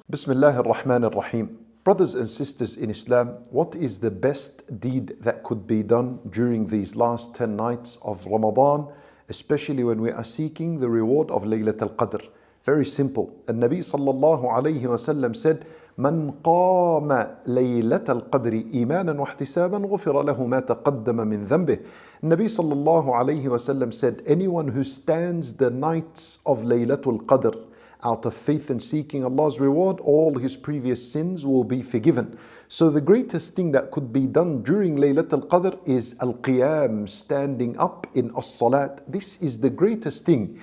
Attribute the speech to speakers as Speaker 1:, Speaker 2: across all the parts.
Speaker 1: Bismillah ar-Rahman ar-Rahim. Brothers and sisters in Islam, what is the best deed that could be done during these last 10 nights of Ramadan, especially when we are seeking the reward of Laylatul Qadr? Very simple. And Nabi sallallahu alayhi wa sallam said, "Man qama Laylatul Qadr imanan wa ihtisaban ghufira lahu ma taqaddama min dhanbih." Nabi sallallahu alayhi wa sallam said, anyone who stands the nights of Laylatul Qadr out of faith and seeking Allah's reward, all his previous sins will be forgiven. So the greatest thing that could be done during Laylatul Qadr is al-qiyam, standing up in as-salat. This is the greatest thing.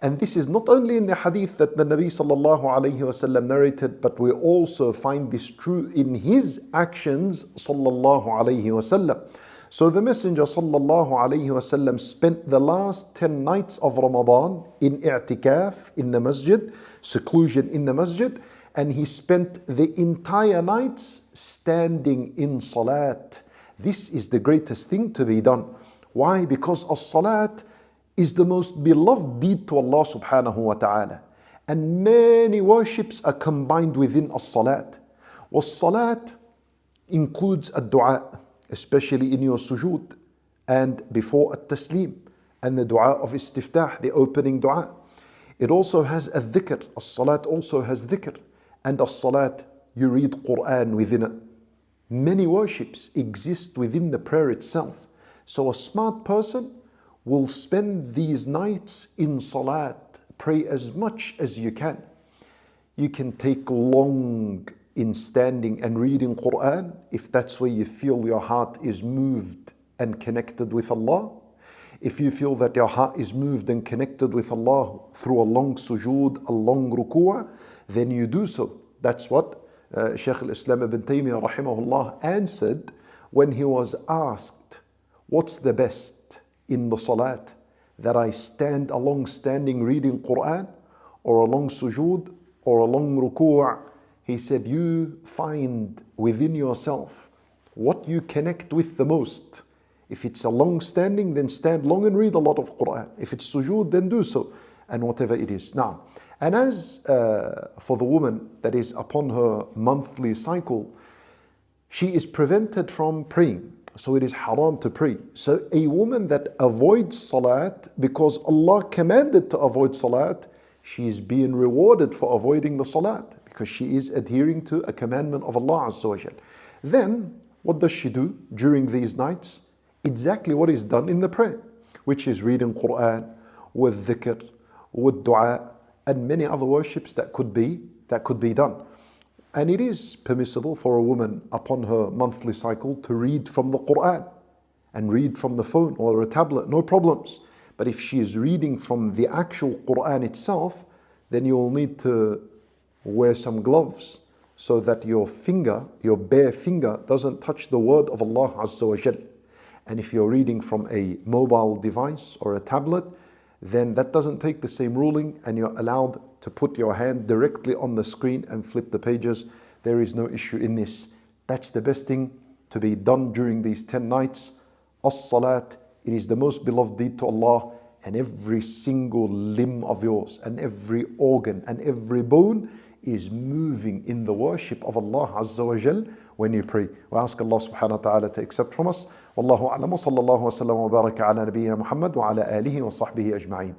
Speaker 1: And this is not only in the hadith that the Nabi sallallahu alayhi wasallam narrated, but we also find this true in his actions sallallahu alayhi wasallam. So the Messenger sallallahu alayhi wasallam spent the last 10 nights of Ramadan in i'tikaf in the masjid, seclusion in the masjid, and he spent the entire nights standing in salat. This is the greatest thing to be done. Why? Because as-salat is the most beloved deed to Allah subhanahu wa ta'ala. And many worships are combined within as-salat. Was-salat includes a dua, especially in your sujood and before at-taslim, and the dua of istiftah, the opening dua. It also has a dhikr. As-salat also has dhikr. And as-salat, you read Quran within it. Many worships exist within the prayer itself. So a smart person will spend these nights in salat. Pray as much as you can. You can take long in standing and reading Quran if that's where you feel your heart is moved and connected with Allah. If you feel that your heart is moved and connected with Allah through a long sujood, a long ruku'ah, then you do so. That's what Shaykh al-Islam ibn Taymiyyah rahimahullah answered when he was asked, what's the best in the salat? That I stand a long standing reading Quran, or a long sujood, or a long ruku'ah? He said, you find within yourself what you connect with the most. If it's a long standing, then stand long and read a lot of Quran. If it's sujood, then do so, and whatever it is. Now, and as for the woman that is upon her monthly cycle, she is prevented from praying. So it is haram to pray. So a woman that avoids salat because Allah commanded to avoid salat, she is being rewarded for avoiding the salat, because she is adhering to a commandment of Allah Azza wa Jal. Then, what does she do during these nights? Exactly what is done in the prayer, which is reading Quran, with dhikr, with dua, and many other worships that could be done. And it is permissible for a woman upon her monthly cycle to read from the Quran and read from the phone or a tablet, no problems. But if she is reading from the actual Quran itself, then you will need to wear some gloves so that your finger, your bare finger, doesn't touch the word of Allah Azza wa Jal. And if you're reading from a mobile device or a tablet, then that doesn't take the same ruling, and you're allowed to put your hand directly on the screen and flip the pages. There is no issue in this. That's the best thing to be done during these 10 nights. As-salat, it is the most beloved deed to Allah, and every single limb of yours and every organ and every bone is moving in the worship of Allah Azza wa Jal when you pray. We ask Allah subhanahu wa ta'ala to accept from us. Wallahu a'lam wa sallallahu wa sallam wa baraka ala nabiyyina Muhammad wa ala alihi wa sahbihi ajma'in.